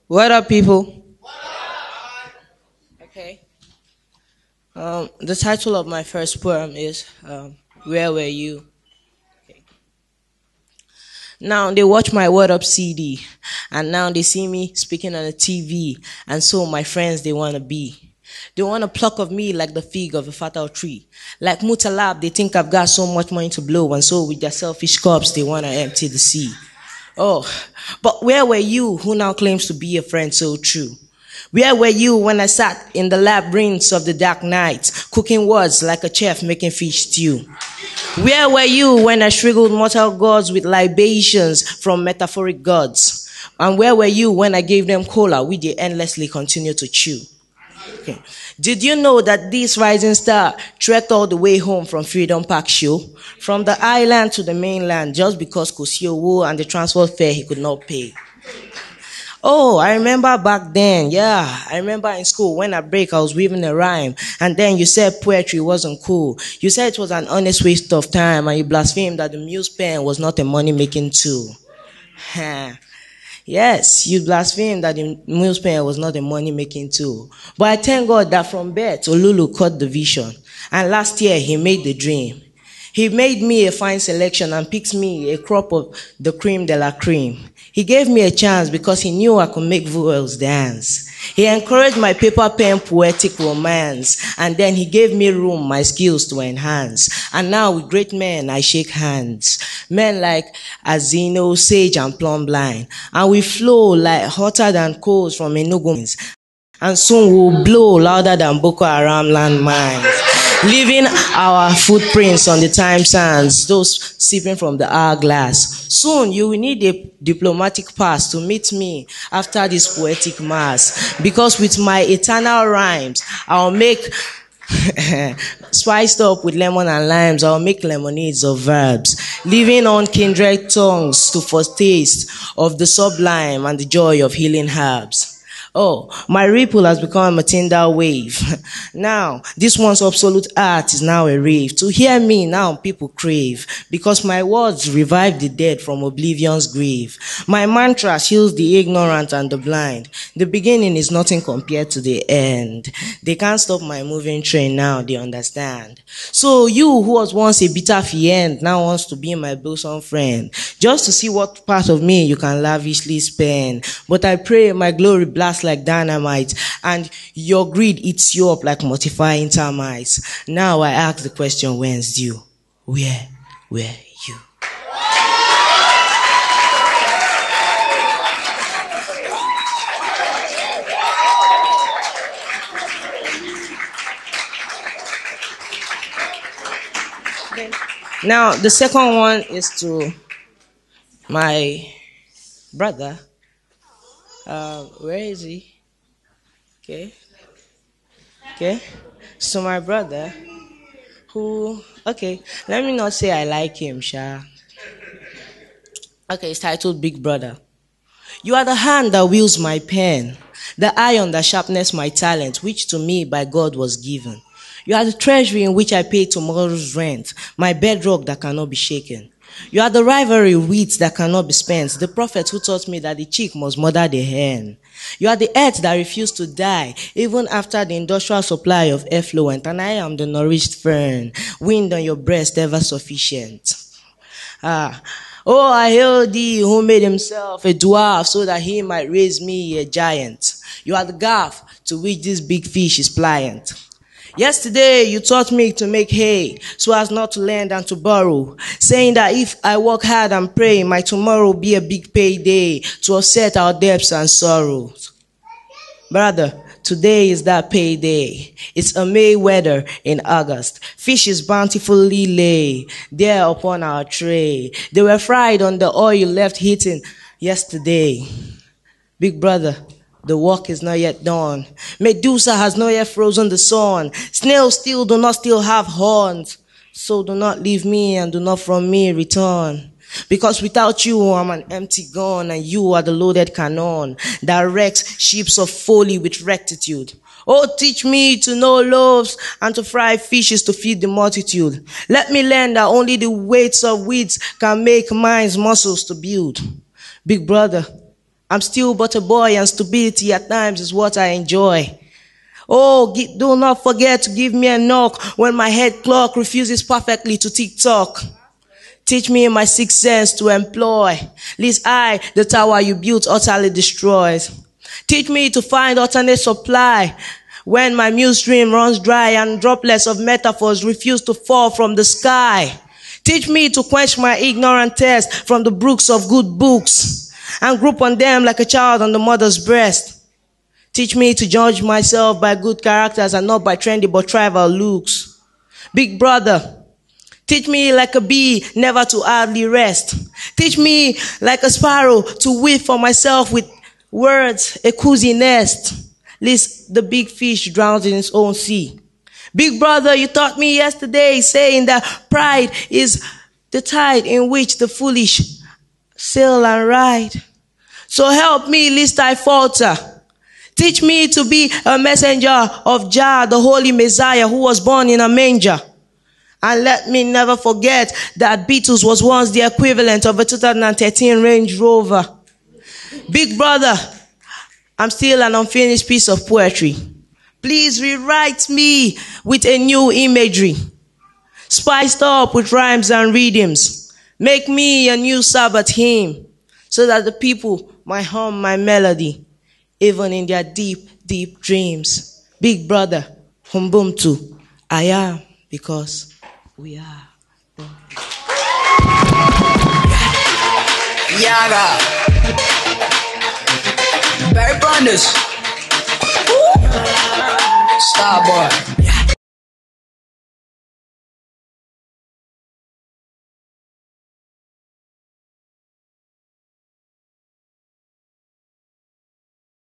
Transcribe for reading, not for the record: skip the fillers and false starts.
What up, people? Okay. The title of my first poem is Where Were You? Okay. Now they watch my What Up CD, and now they see me speaking on the TV, and so my friends they want to be. They want to pluck of me like the fig of a fatal tree. Like Mutalab, they think I've got so much money to blow, and so with their selfish cups, they want to empty the sea. Oh, but where were you who now claims to be a friend so true? Where were you when I sat in the labyrinths of the dark night, cooking words like a chef making fish stew? Where were you when I struggled mortal gods with libations from metaphoric gods? And where were you when I gave them cola, which they endlessly continue to chew? Okay. Did you know that this rising star trekked all the way home from Freedom Park Show? From the island to the mainland, just because Kosio and the transport fare he could not pay. Oh, I remember back then, yeah. I remember in school when at break I was weaving a rhyme, and then you said poetry wasn't cool. You said it was an honest waste of time, and you blasphemed that the muse pen was not a money-making tool. Yes, you blasphemed that the muse pen was not a money-making tool. But I thank God that from birth, Olulu caught the vision, and last year he made the dream. He made me a fine selection and picked me a crop of the cream de la cream. He gave me a chance because he knew I could make vowels dance. He encouraged my paper pen poetic romance, and then he gave me room my skills to enhance. And now with great men I shake hands. Men like Azino, Sage, and Plumbline. And we flow like hotter than coals from Enugu. And soon we'll blow louder than Boko Haram landmines. Leaving our footprints on the time sands, those sipping from the hourglass. Soon you will need a diplomatic pass to meet me after this poetic mass. Because with my eternal rhymes, I'll make spiced up with lemon and limes, I'll make lemonades of verbs. Living on kindred tongues to foretaste of the sublime and the joy of healing herbs. Oh, my ripple has become a Tinder wave. Now, this once absolute art is now a rave. To hear me now, people crave, because my words revive the dead from oblivion's grave. My mantra heals the ignorant and the blind. The beginning is nothing compared to the end. They can't stop my moving train now, they understand. So you who was once a bitter fiend now wants to be my bosom friend, just to see what part of me you can lavishly spend. But I pray my glory blast like dynamite, and your greed eats you up like mortifying termites. Now I ask the question, when's due? Where were you? Now the second one is to my brother. Where is he? Okay. So my brother, let me not say I like him, Sha. Okay, it's titled Big Brother. You are the hand that wields my pen, the iron that sharpens my talent, which to me by God was given. You are the treasury in which I pay tomorrow's rent, my bedrock that cannot be shaken. You are the rivalry wheat that cannot be spent, the prophet who taught me that the chick must mother the hen. You are the earth that refused to die, even after the industrial supply of effluent, and I am the nourished fern, wind on your breast ever sufficient. Oh, I hail thee who made himself a dwarf so that he might raise me a giant. You are the gaff to which this big fish is pliant. Yesterday, you taught me to make hay so as not to lend and to borrow, saying that if I work hard and pray, my tomorrow will be a big payday to offset our debts and sorrows. Brother, today is that payday. It's a May weather in August. Fishes bountifully lay there upon our tray. They were fried on the oil you left heating yesterday. Big brother, the work is not yet done. Medusa has not yet frozen the sun. Snails still do not have horns. So do not leave me and do not from me return. Because without you, I'm an empty gun, and you are the loaded cannon that wrecks ships of folly with rectitude. Oh, teach me to know loaves and to fry fishes to feed the multitude. Let me learn that only the weights of wheat can make minds muscles to build. Big brother, I'm still but a boy, and stability at times is what I enjoy. Oh, do not forget to give me a knock when my head clock refuses perfectly to tick-tock. Teach me in my sixth sense to employ, lest I, the tower you built, utterly destroyed. Teach me to find alternate supply when my muse stream runs dry and droplets of metaphors refuse to fall from the sky. Teach me to quench my ignorant thirst from the brooks of good books and group on them like a child on the mother's breast. Teach me to judge myself by good characters and not by trendy but trivial looks. Big brother, teach me like a bee never to hardly rest. Teach me like a sparrow to weave for myself with words a cozy nest, lest the big fish drowns in its own sea. Big brother, you taught me yesterday saying that pride is the tide in which the foolish sail and ride. So help me lest I falter. Teach me to be a messenger of Jah, the holy Messiah who was born in a manger. And let me never forget that Beatles was once the equivalent of a 2013 Range Rover. Big brother, I'm still an unfinished piece of poetry. Please rewrite me with a new imagery, spiced up with rhymes and rhythms. Make me a new Sabbath hymn, so that the people might hum my melody, even in their deep, deep dreams. Big brother, Humbumtu, I am because we are. Yaga, Barry Bonders, Starboy.